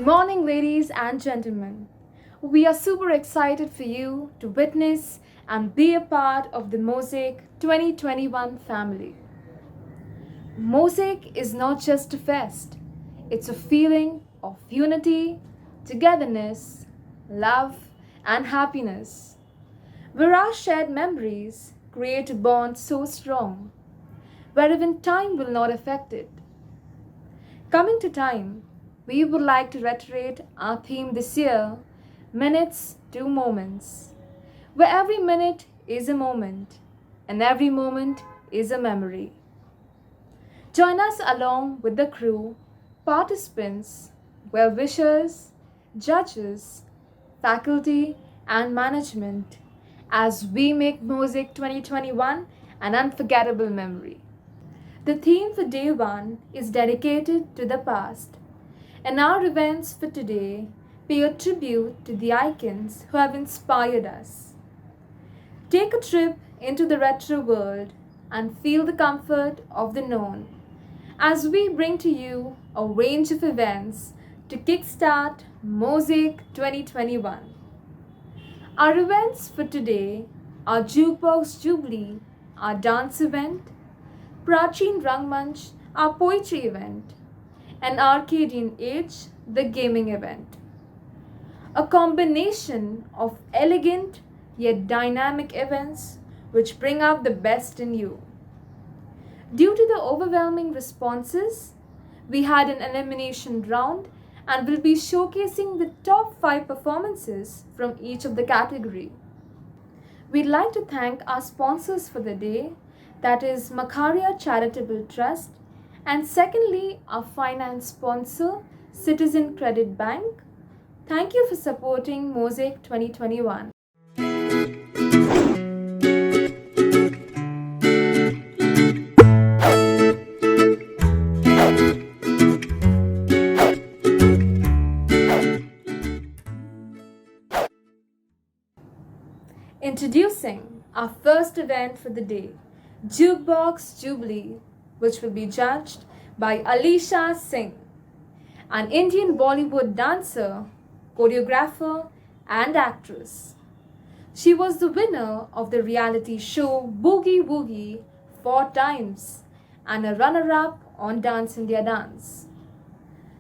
morning, ladies and gentlemen. We are super excited for you to witness and be a part of the Mosaic 2021 family. Mosaic is not just a fest, it's a feeling of unity, togetherness, love, and happiness, where our shared memories create a bond so strong, where even time will not affect it. Coming to time, we would like to reiterate our theme this year, Minutes to Moments, where every minute is a moment and every moment is a memory. Join us along with the crew, participants, well wishers, judges, faculty, and management as we make Mosaic 2021 an unforgettable memory. The theme for day one is dedicated to the past, and our events for today pay a tribute to the icons who have inspired us. Take a trip into the retro world and feel the comfort of the known as we bring to you a range of events to kickstart Mosaic 2021. Our events for today are Jukebox Jubilee, our dance event, Prachin Rangmanch, our poetry event, and Arcadian Age, the gaming event. A combination of elegant yet dynamic events which bring out the best in you. Due to the overwhelming responses, we had an elimination round and will be showcasing the top 5 performances from each of the category. We'd like to thank our sponsors for the day, that is Makharia Charitable Trust, and secondly our finance sponsor, Citizen Credit Bank. Thank you for supporting Mosaic 2021. Introducing our first event for the day, Jukebox Jubilee, which will be judged by Alisha Singh, an Indian Bollywood dancer, choreographer, and actress. She was the winner of the reality show Boogie Woogie 4 times and a runner-up on Dance India Dance.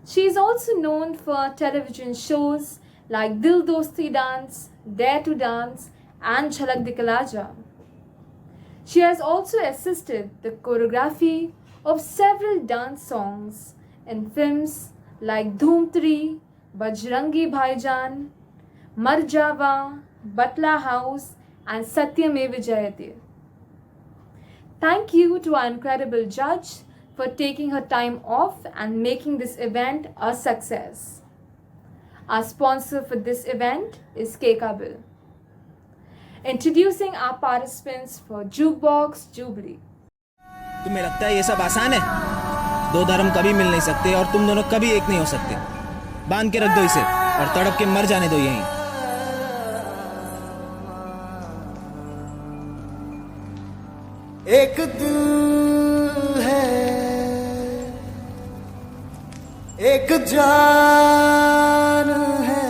She is also known for television shows like Dil Dosti Dance, Dare to Dance, and Jhalak Dikhla Ja. She has also assisted the choreography of several dance songs in films like Dhoom 3, Bajrangi Bhaijaan, Mar Jawa, Batla House, and Satyam Vijayate. Thank you to our incredible judge for taking her time off and making this event a success. Our sponsor for this event is Kekabil. Introducing our participants for Jukebox Jubilee. तुम्हें लगता है ये सब आसान है? दो धर्म कभी मिल नहीं सकते और तुम दोनों कभी एक नहीं हो सकते। बांध के रख दो इसे और तड़प के मर जाने दो यहीं। एक दिल है, एक जान है,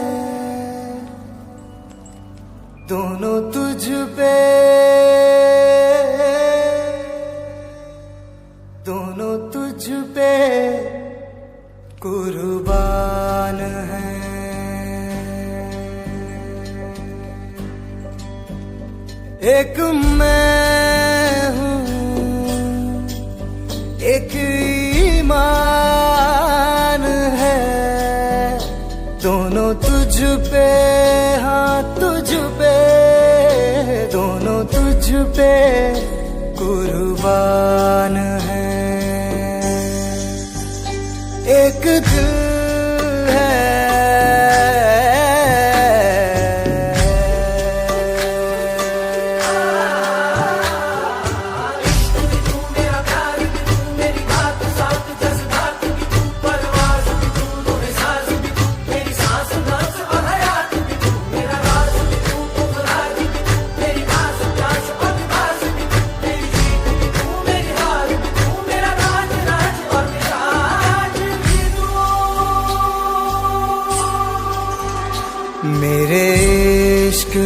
दोनों तुझ पे, दोनों तुझ पे कुर्बान है। एक मैं हूँ, एक ईमान है, दोनों तुझ पे, हाँ तुझ पे, दोनों तुझ पे कुर्बान है। एक दिल है,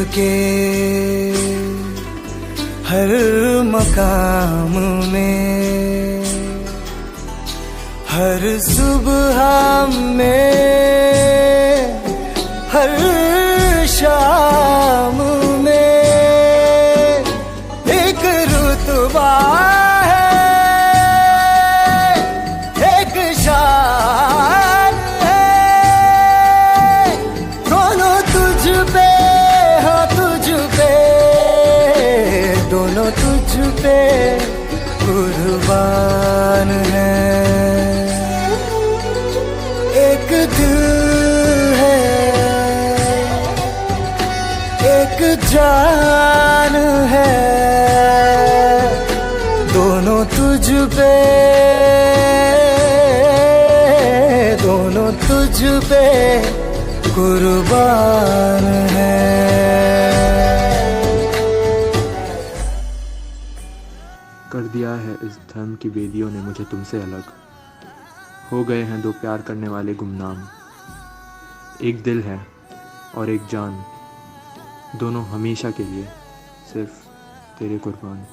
के हर मकाम में, हर सुबह में, हर शाम में एक रुतबा है, एक शान है। दोनों तुझ पे, हाँ तुझ पे, दोनों तुझ पे कुर्बान है। एक दिल है, एक जान है, दोनों तुझ पे, दोनों तुझ पे कुर्बान है। कर दिया है इस धर्म की बेदियों ने मुझे तुमसे अलग, हो गए हैं दो प्यार करने वाले गुमनाम। एक दिल है और एक जान, दोनों हमेशा के लिए सिर्फ तेरे कुर्बान।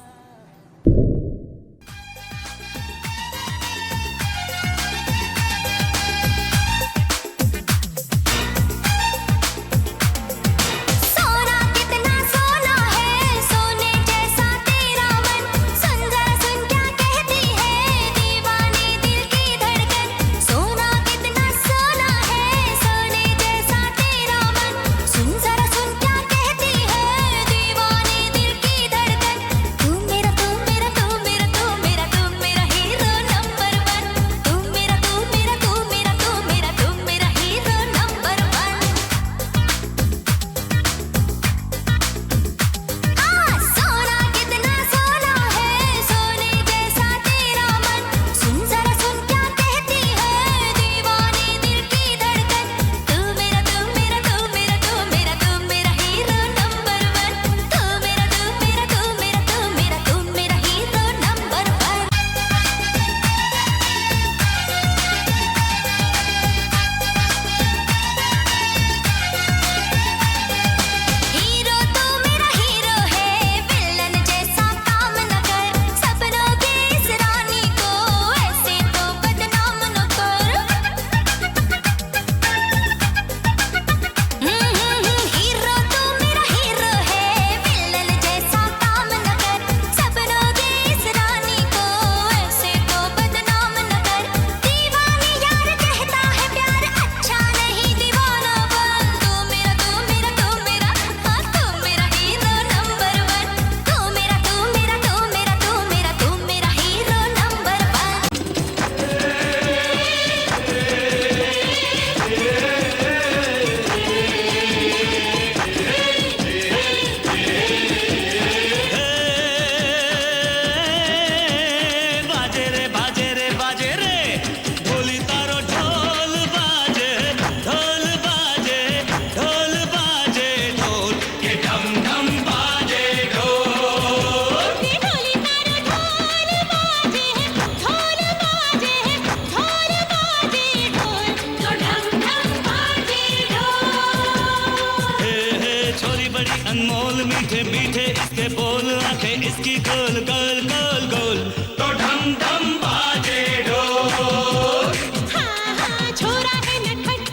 अनमोल मीठे मीठे इसके बोल, आंखें इसकी गोल गोल गोल गोल, तो ढम ढम बाजे ढोल। हाँ हाँ छोरा है नटखट,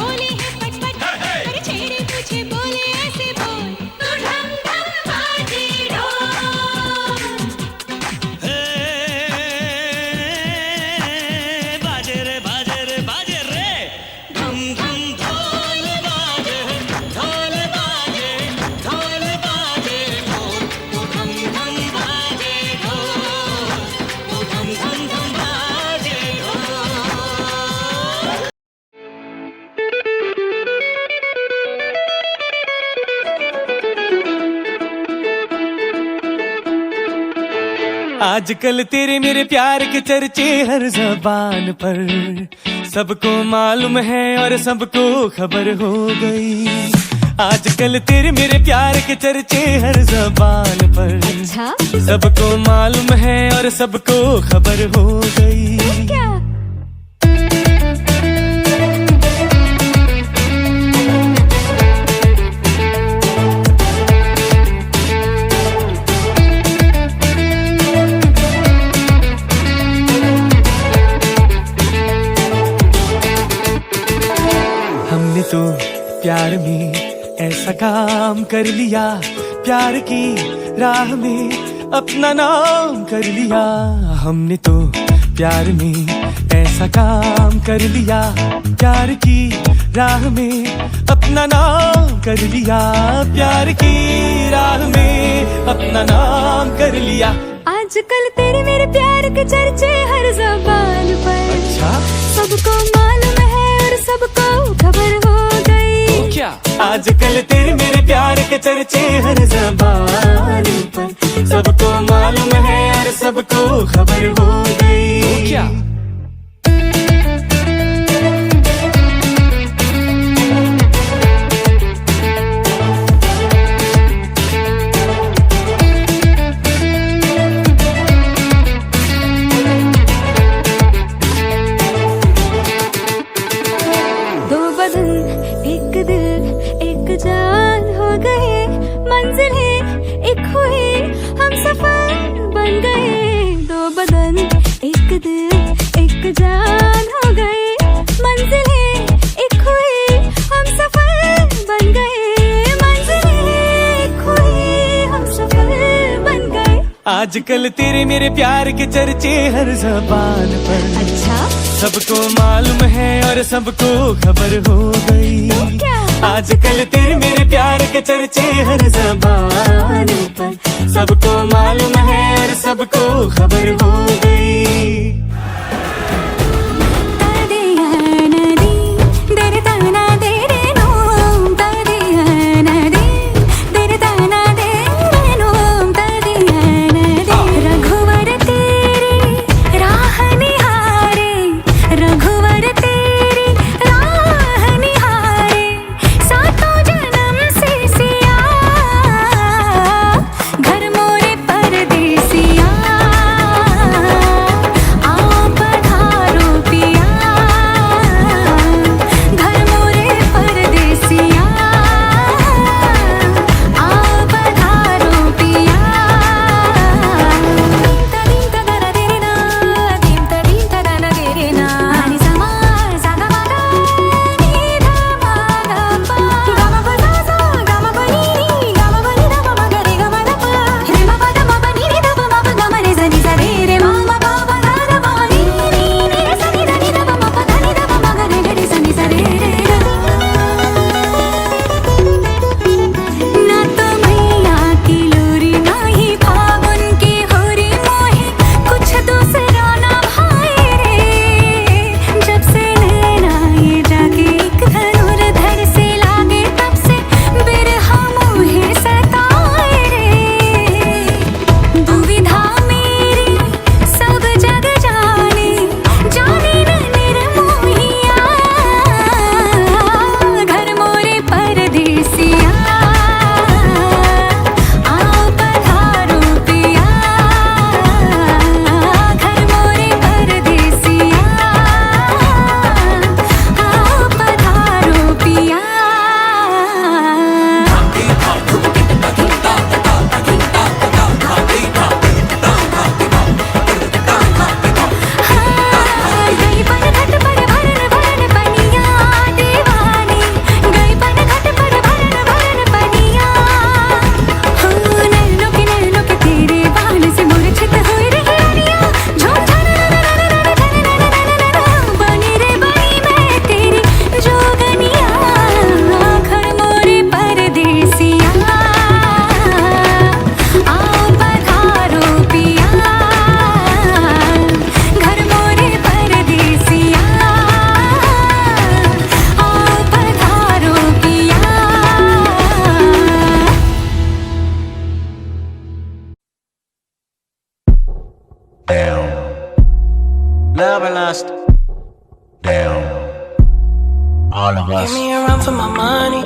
बोले है पटपट, पर छेड़े तुझे बोले ऐसे बोल, तो ढम ढम बाजे ढोल। बाजे रे बाजे रे बाजे रे, ढम ढम ढोल बाजे, ढोल बाजे, ढोल बाजे ढोल, तो ढम ढम बाजे ढोल, तो ढम ढम ढम बाजे ढोल। आजकल तेरे मेरे प्यार के चर्चे हर जबान पर, सबको मालूम है और सबको खबर हो गई। आजकल तेरे मेरे प्यार के चर्चे हर जबान पर, अच्छा सबको मालूम है और सबको खबर हो गई। क्या? प्यार में ऐसा काम कर लिया, प्यार की राह में अपना नाम कर लिया। हमने तो प्यार में ऐसा काम कर लिया, प्यार की राह में अपना नाम कर लिया, प्यार की राह में अपना नाम कर लिया। आजकल तेरे मेरे प्यार के चर्चे हर ज़बान पर, अच्छा सबको मालूम है और सबको खबर हो गई। तो क्या आजकल तेरे मेरे प्यार के चर्चे हर ज़बान पर, सबको मालूम है और सबको खबर हो गई। तो क्या दो बदन एक दिल एक जान हो गए, मंजिल है एक हुई हम सफर बन गए। दो बदन एक दिल एक जान हो गए, मंजिल है एक हुई हम सफर बन गए, मंजिल है एक हुई हम सफर बन गए। आजकल तेरे मेरे प्यार के चर्चे हर ज़बान पर, अच्छा सबको मालूम है और सबको खबर हो गई। तो क्या आजकल तेरे मेरे प्यार के चर्चे हर ज़बान पर, सबको मालूम है और सबको खबर हो गई। रघुवर तेरी राह निहारे, रघुवर तेरी राह निहारे, सातों जन्म से सिया, घर मोरे परदेसिया, आओ पधारो पिया, घर मोरे परदेसिया, आओ पधारो पिया। ना तो मैया की लोरी ना ही फागुन की होरी, मोहे कुछ दूसरा ना भाई रे। जब से नैना ये जाके एक धनुर्धर से लागे, तब से बिरहा मोहे सताए रे। दुविधा मेरी सब जग जाने, जाने न निर्मोहिया, घर मोरे परदेसिया, आओ पधारो पिया, घर मोरे परदेसिया, आओ पधारो पिया। गई पनघट पर भरन भरन पनिया दीवानी, गई पनघट पर भरन भरन पनिया। नैनों के तेरे बाल से मूर्छित हुई रही रानियां, झूम बनी रे बनी मैं तेरी जोगनिया, घर मोरे परदेसिया, आओ पधारो पिया, घर मोरे परदेसिया, आओ पधारो पिया। Love and lust. Down. All of us. Give me a run for my money.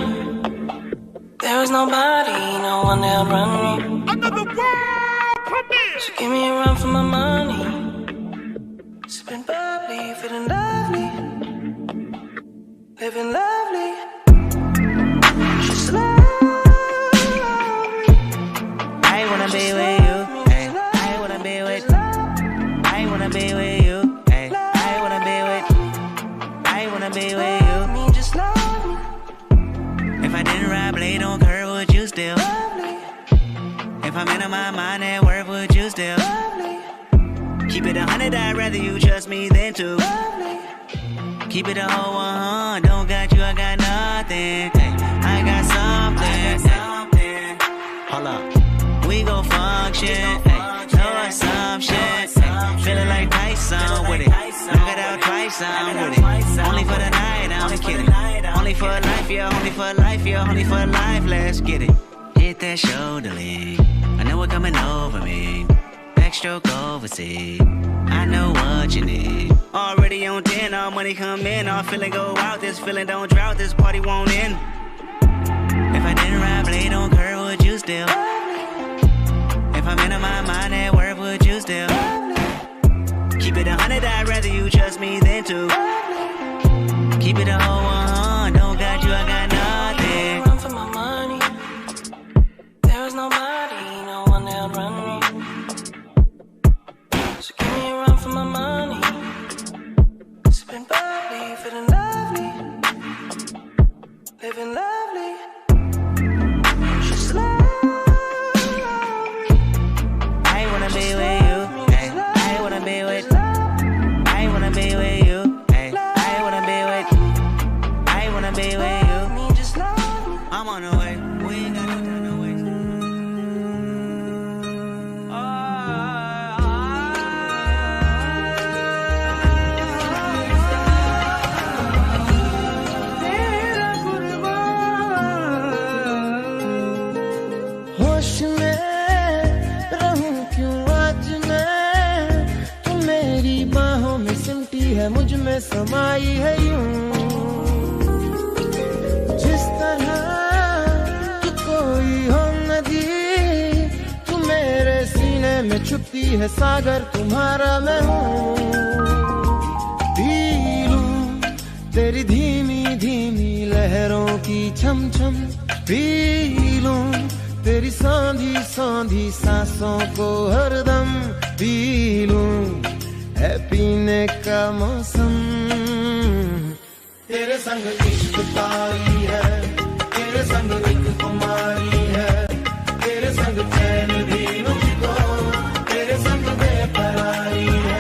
There is nobody, no one that'll run me. Another world premiere. So give me a run for my money. Sipping bubbly, feeling lovely, living lovely. She's lovely. I wanna be with you. Ay. I wanna be with. I wanna be with you. Ay. I wanna be with. I wanna be with you. Me just love me. blade on curve, would you still? If I'm in my mind at work, would you still? Keep it 100, I'd rather you trust me than to. Keep it a whole 100, don't got you, I got nothing. Hey, I got something. Hold up, we gon' function. Hey, no assumption. Hey, feeling like Tyson with it. Knock it out twice, I'm with it. Only for the night, I'm kidding. Only for life, yeah, only for life, yeah, only for life, let's get it. Hit that shoulder lean, I know it coming over me. Backstroke overseas, I know what you need. Already on 10, all money come in, all feeling go out. This feeling don't drought, this party won't end. If I didn't ride blade on curve, would you still? If I'm in my mind at work, would you still? Keep it 100, I'd rather you trust me than to. Keep it a whole 100, don't got you, I got nothing. Run for my money. There is nobody, no one that'll run me. So give me a run for my money. Sipping bubbly, feeling lovely, living lovely. Just love. I wanna be with you. Ay, I wanna be with. I wanna be with you. Ay, I wanna be with. I wanna be with you. Me, just love me. I'm on the way. We ain't got no time to waste. होश में रहूं क्यों आज मैं, तू मेरी बाहों में सिमटी है, मुझ में समाई है यूं। जिस तरह कि कोई हो नदी, तू मेरे सीने में छुपती है, सागर तुम्हारा मैं हूँ। पी लूं तेरी धीमी धीमी लहरों की छम छम, पी लूं तेरी सांधी सांधी सांसों को हरदम, पी लूं है पीने का मौसम। तेरे संग इश्क तारी है, तेरे संग एक कुमारी है, तेरे संग चैन भी मुझको, तेरे संग बेकरारी है।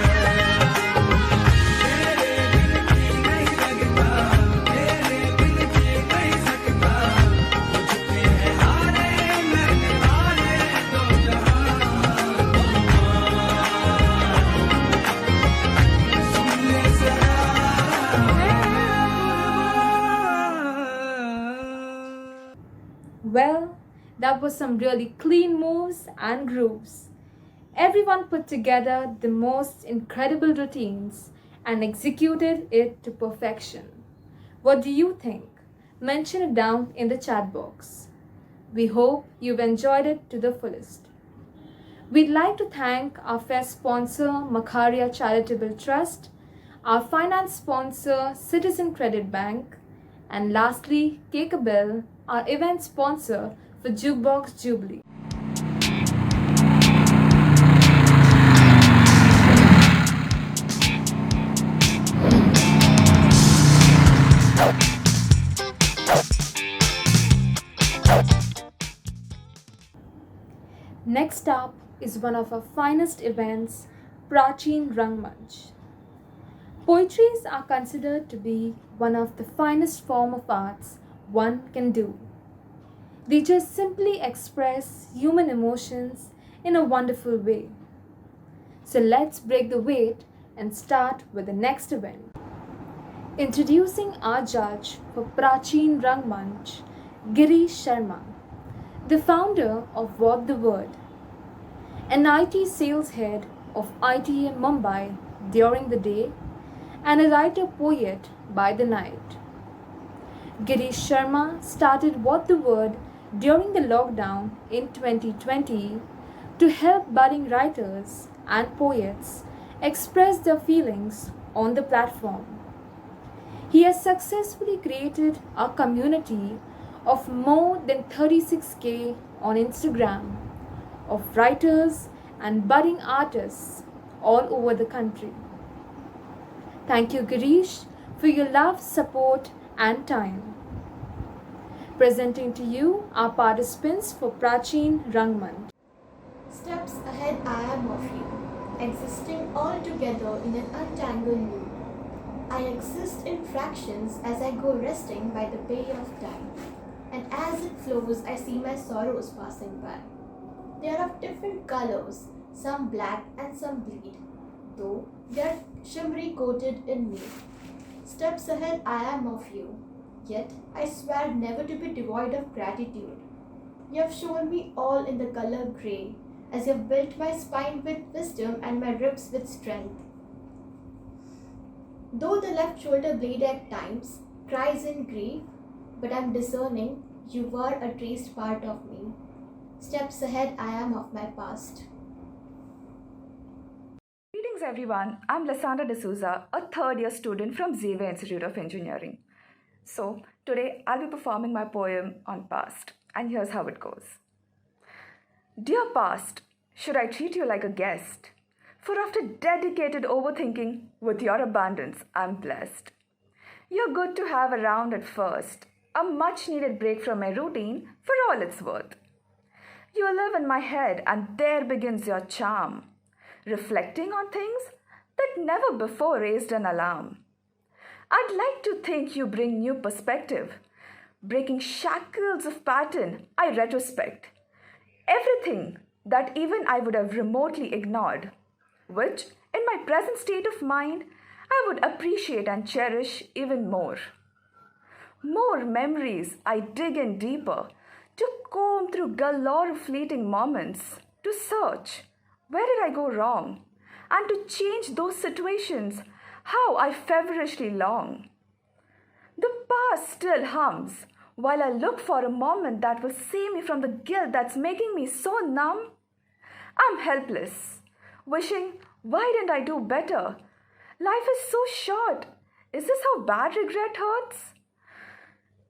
Well, that was some really clean moves and grooves. Everyone put together the most incredible routines and executed it to perfection. What do you think? Mention it down in the chat box. We hope you've enjoyed it to the fullest. We'd like to thank our fest sponsor, Makharia Charitable Trust, our finance sponsor, Citizen Credit Bank, and lastly, Kekabel, our event sponsor for Jukebox Jubilee. Next up is one of our finest events, Prachin Rangmanch. Poetries are considered to be one of the finest form of arts one can do. They just simply express human emotions in a wonderful way. So let's break the wait and start with the next event. Introducing our judge for Prachin Rangmanch, Girish Sharma, the founder of What the Word, an IT sales head of ITA Mumbai during the day and a writer-poet by the night. Girish Sharma started What the Word during the lockdown in 2020 to help budding writers and poets express their feelings on the platform. He has successfully created a community of more than 36K on Instagram of writers and budding artists all over the country. Thank you, Girish, for your love, support, and time. Presenting to you our participants for Prachin Rangmanch. Steps ahead I am of you, existing all together in an untangled loop. I exist in fractions as I go resting by the bay of time, and as it flows I see my sorrows passing by. They are of different colors, some black and some bleed, though they are shimmery coated in me. Steps ahead I am of you, yet I swear never to be devoid of gratitude. You have shown me all in the color grey, as you have built my spine with wisdom and my ribs with strength. Though the left shoulder blade at times cries in grief, but I am discerning you were a traced part of me. Steps ahead I am of my past. Greetings everyone, I'm Lasandra D'Souza, a third-year student from Xavier Institute of Engineering. So today I'll be performing my poem on past, and here's how it goes. Dear past, should I treat you like a guest? For after dedicated overthinking, with your abundance, I'm blessed. You're good to have around at first, a much-needed break from my routine for all it's worth. You live in my head and there begins your charm, reflecting on things that never before raised an alarm. I'd like to think you bring new perspective, breaking shackles of pattern I retrospect. Everything that even I would have remotely ignored, which in my present state of mind I would appreciate and cherish even more. More memories I dig in deeper, to comb through galore of fleeting moments, to search where did I go wrong, and to change those situations how I feverishly long. The past still hums while I look for a moment that will save me from the guilt that's making me so numb. I'm helpless, wishing why didn't I do better? Life is so short. Is this how bad regret hurts?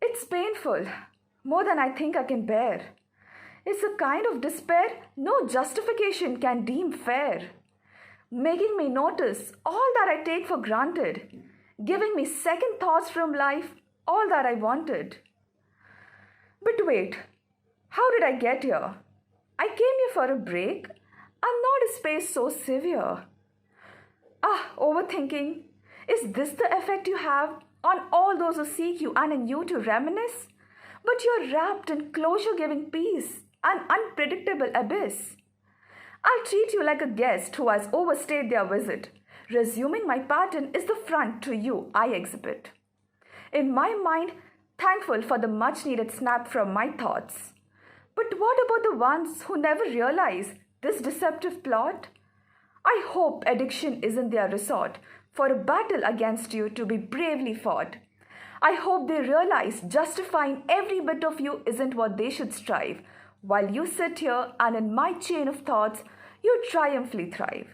It's painful, more than I think I can bear. It's a kind of despair no justification can deem fair, making me notice all that I take for granted, giving me second thoughts from life, all that I wanted. But wait, how did I get here? I came here for a break, and not a space so severe. Overthinking, is this the effect you have on all those who seek you and in you to reminisce? But you're wrapped in closure-giving peace, an unpredictable abyss. I'll treat you like a guest who has overstayed their visit. Resuming my pattern is the front to you I exhibit. In my mind, thankful for the much-needed snap from my thoughts. But what about the ones who never realize this deceptive plot? I hope addiction isn't their resort for a battle against you to be bravely fought. I hope they realize justifying every bit of you isn't what they should strive, while you sit here and in my chain of thoughts, you triumphantly thrive.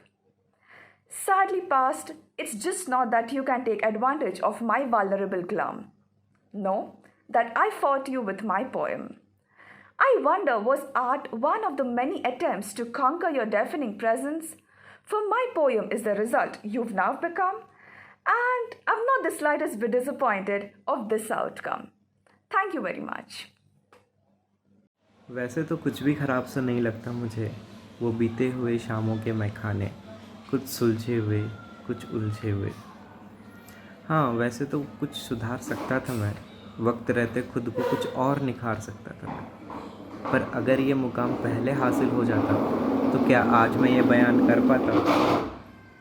Sadly past, it's just not that you can take advantage of my vulnerable glum. No, that I fought you with my poem. I wonder, was art one of the many attempts to conquer your deafening presence? For my poem is the result you've now become, and I'm not the slightest bit disappointed of this outcome. Thank you very much. वैसे तो कुछ भी ख़राब सा नहीं लगता मुझे, वो बीते हुए शामों के मैखाने, कुछ सुलझे हुए, कुछ उलझे हुए। हाँ, वैसे तो कुछ सुधार सकता था मैं, वक्त रहते खुद को कुछ और निखार सकता था मैं। पर अगर ये मुकाम पहले हासिल हो जाता तो क्या आज मैं ये बयान कर पाता?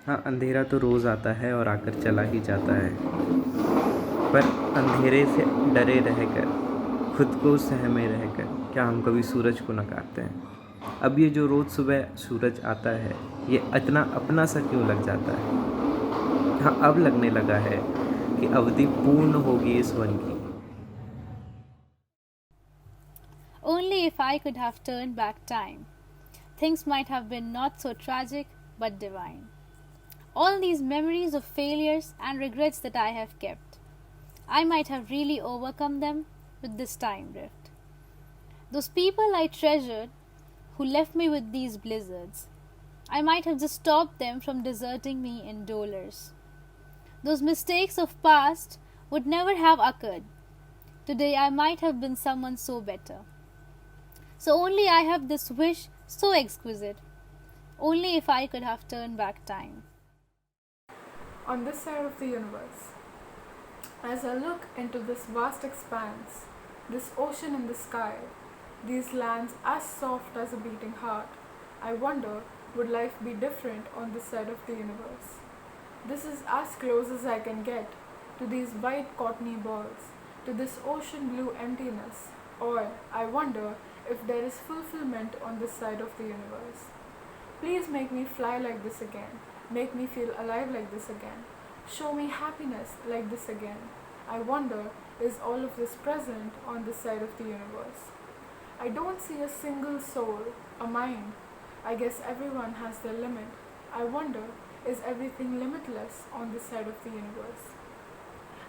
हाँ, अंधेरा तो रोज़ आता है और आकर चला ही जाता है, पर अंधेरे से डरे रहकर, खुद को सहमे रहकर क्या हम कभी सूरज को नकारते हैं? अब ये जो रोज़ सुबह सूरज आता है, ये इतना अपना सा क्यों लग जाता है? हाँ, अब लगने लगा है कि अवधि पूर्ण होगी इस वन की। Only if I could have turned back time, things might have been not so tragic but divine. All these memories of failures and regrets that I have kept, I might have really overcome them with this time drift. Those people I treasured who left me with these blizzards, I might have just stopped them from deserting me in dolors. Those mistakes of past would never have occurred. today I might have been someone so better. So only I have this wish so exquisite. Only if I could have turned back time. On this side of the universe, as I look into this vast expanse, this ocean in the sky, these lands as soft as a beating heart, I wonder, would life be different on this side of the universe? This is as close as I can get to these white cottony balls, to this ocean blue emptiness, or I wonder if there is fulfillment on this side of the universe. Please make me fly like this again. Make me feel alive like this again. Show me happiness like this again. I wonder, is all of this present on this side of the universe? I don't see a single soul, a mind. I guess everyone has their limit. I wonder, is everything limitless on this side of the universe?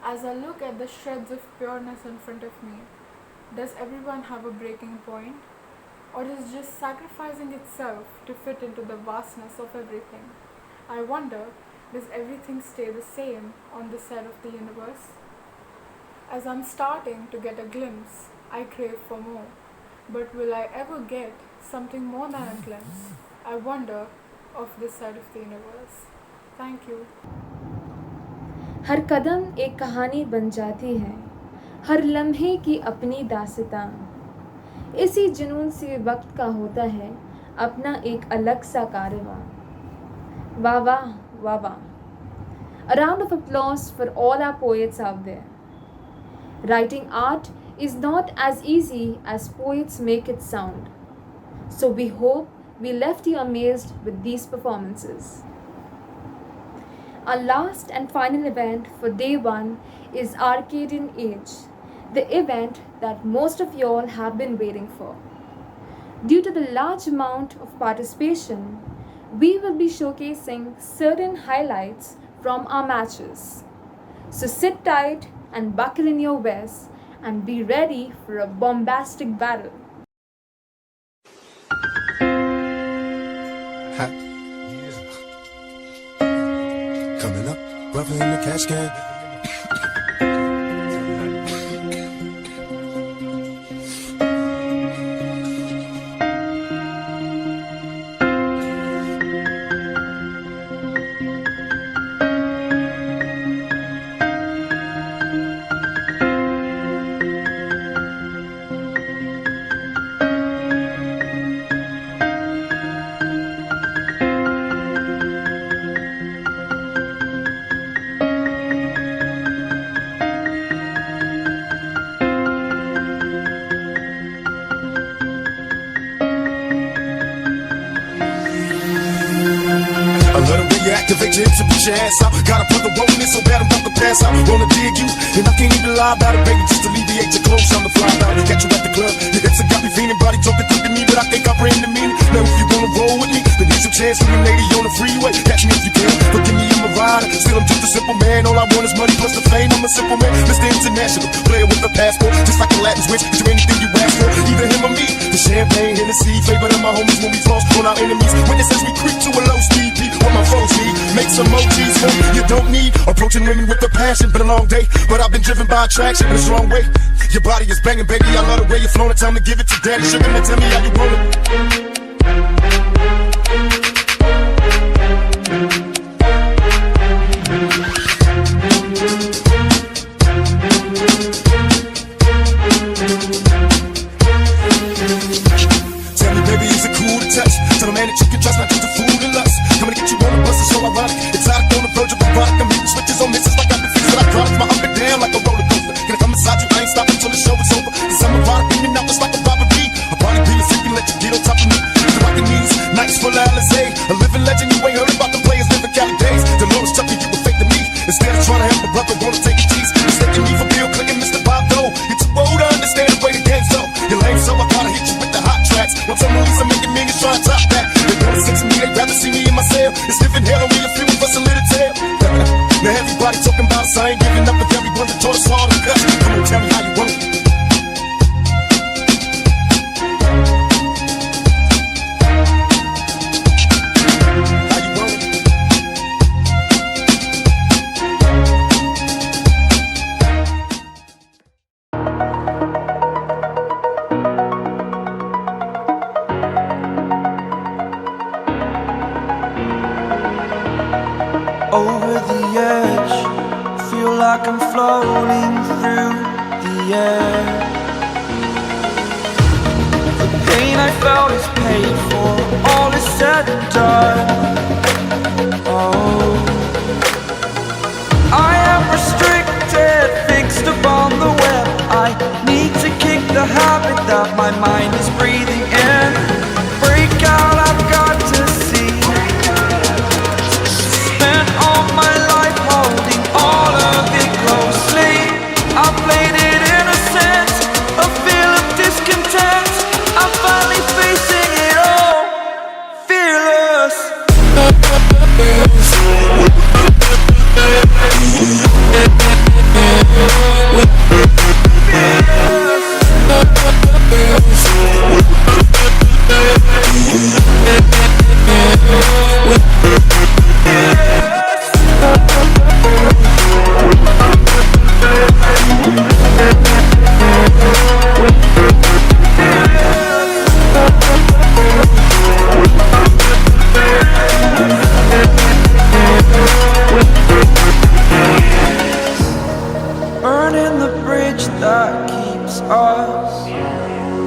As I look at the shreds of pureness in front of me, does everyone have a breaking point? Or is just sacrificing itself to fit into the vastness of everything? I wonder, does everything stay the same on this side of the universe? As I'm starting to get a glimpse, I crave for more. But will I ever get something more than a glimpse? I wonder of this side of the universe. Thank you. हर कदम एक कहानी बन जाती है, हर लम्हे की अपनी दास्तां। इसी जुनून से वक्त का होता है अपना एक अलग सा कारवां। वाह वाह वाह वाह! A round of applause for all our poets out there. Writing art is not as easy as poets make it sound. So we hope we left you amazed with these performances. Our last and final event for day 1 is Arcadian Age, the event that most of you all have been waiting for. Due to the large amount of participation, we will be showcasing certain highlights from our matches. So sit tight and buckle in your vests and be ready for a bombastic battle. Coming up, rougher in the cash can. Activate your hips and push your ass out. Gotta put the roll in it so bad I'm about to pass out. Wanna dig you, and I can't even lie about it, baby. Just alleviate your clothes, I'm the fly out. Catch you at the club, your hips have got me feeling. Body talking through to me, but I think I bring the meaning. Now if you wanna roll with me, then here's your chance for me, lady, on the freeway. Catch me if you can, but give me in my ride. Still I'm just a simple man, all I want is money plus the fame. I'm a simple man, Mr. International, player with a passport. Just like a Latin switch, get you anything you ask for. Either him or me, the champagne, Hennessy, favorite of my homies when we floss on our enemies. Witnesses we creep to a low speed, beat what my foes need. Make some emojis for you don't need. Approaching women with a passion, been a long day, but I've been driven by attraction in a strong way. Your body is banging, baby, I love the way you're flowing. Time to give it to daddy, sugar, and tell me how you want it. Tell me, baby, is it cool to touch? Tell a man that you can trust, not just a fool and lust. Coming to get you on the bus is so ironic. It's out on the verge of erotic. I'm hitting switches on misses like I've been fixing electronics. My up and down like a roller coaster. Gonna come inside you, I ain't stopping till the show is over. Cause I'm erotic, in and out just like a robbery. A party being sick and let you get on top of me. The rockin' knees, nights full of Alizé. A living legend, you ain't heard about the players living Cali days. The Lord's Chucky, you were fake to me. Instead of trying to help a brother, wanna take a tease. Mistaking me for Bill Clinton, Mr. Bob Dole. You're too old to understand the way the game's go. You're lame, so I gotta hit you with the hot tracks. Once I'm Lisa making millions, try to top that. They wanna sit to me, they'd rather see me in my cell. It's different hell on me, a few of us a little tail. Now everybody talking about us, I ain't giving up with everyone that taught us hard to cut. Come on, tell me how you want it. How you want it? over the edge. Feel like I'm floating through the air. The pain I felt is paid for, all is said and done. Oh, I am restricted, fixed upon the web. I need to kick the habit that my mind is breathing in. Break out, I've got to see. Spent all my life holding all of it closely. I played it innocent, a feel of discontent. I'm finally facing it all, fearless. Burning the bridge that keeps us.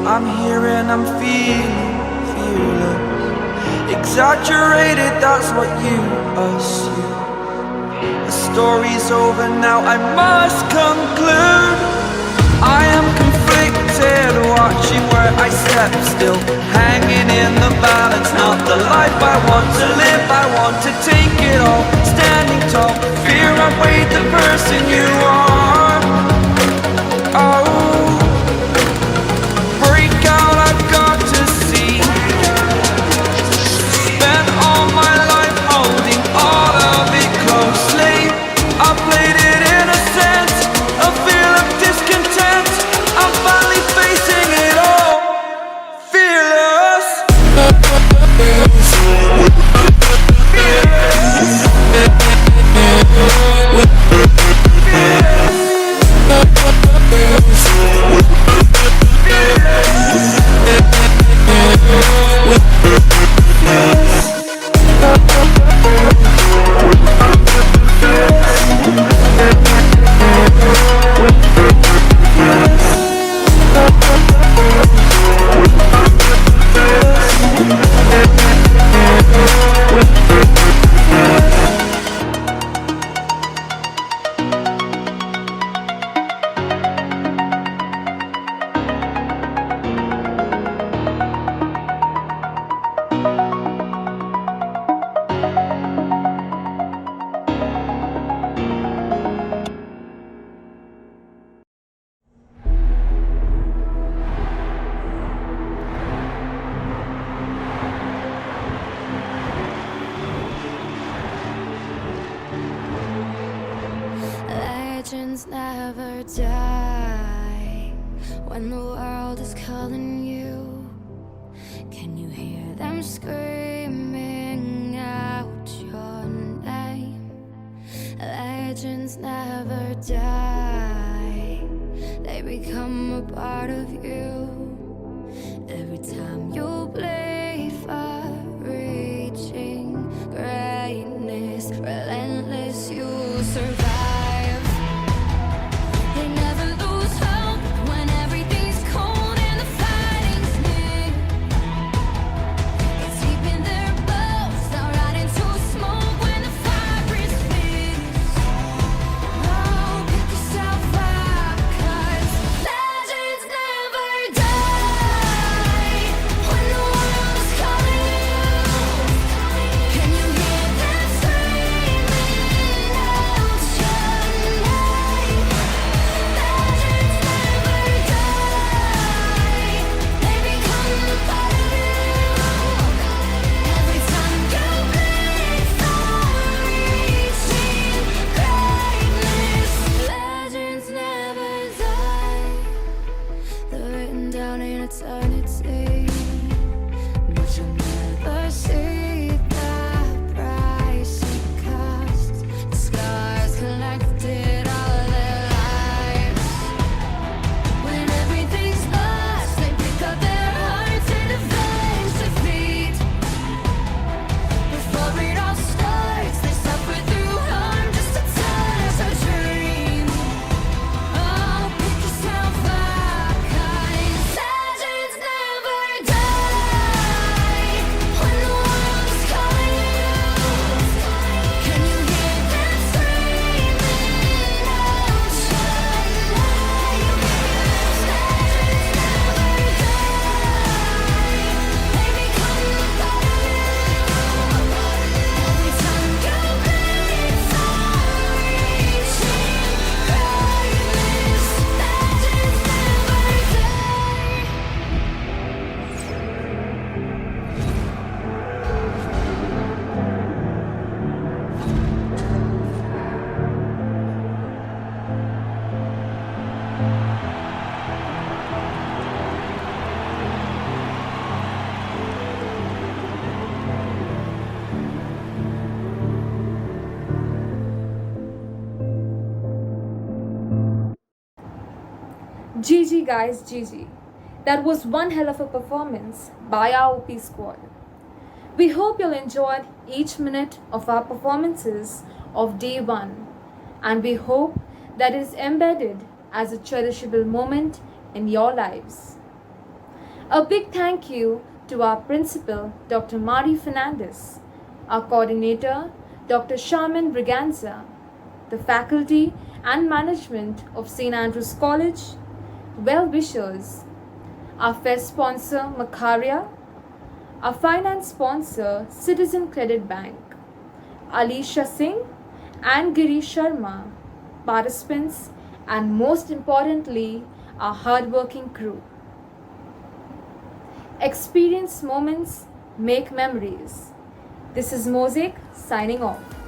I'm here and I'm feeling fearless. Exaggerated, that's what you assume. The story's over now, I must conclude. I am conflicted, watching where I step still, hanging in the balance. Not the life I want to live, I want to take it all. Standing tall, fear I weighed the person you are. Oh, break out, I've got to see. Spent all my life holding all of it closely. I played it innocent, a feel of discontent. I'm finally facing it all, fearless. Legends never die when the world is calling you. Can you hear them screaming out your name? Legends never die, they become a part of you. Every time you play far reaching greatness, relentless, you survive. They never lose hope when everything's cold and the fighting's near. It's deep in their bones, they'll rot into smoke when the fire is fierce. Oh, pick yourself up, 'cause legends never die when the world is calling you. Can you hear them screaming out your GG guys, GG. That was one hell of a performance by our OP squad. We hope you'll enjoyed each minute of our performances of day 1, and we hope that is embedded as a cherishable moment in your lives. A big thank you to our principal, Dr. Mari Fernandez, our coordinator, Dr. Shaman Briganza, the faculty and management of St. Andrews College, well-wishers, our fest sponsor, Makaria, our finance sponsor, Citizen Credit Bank, Alisha Singh and Girish Sharma, participants, and most importantly, our hardworking crew. Experience moments, make memories. This is Mosaic signing off.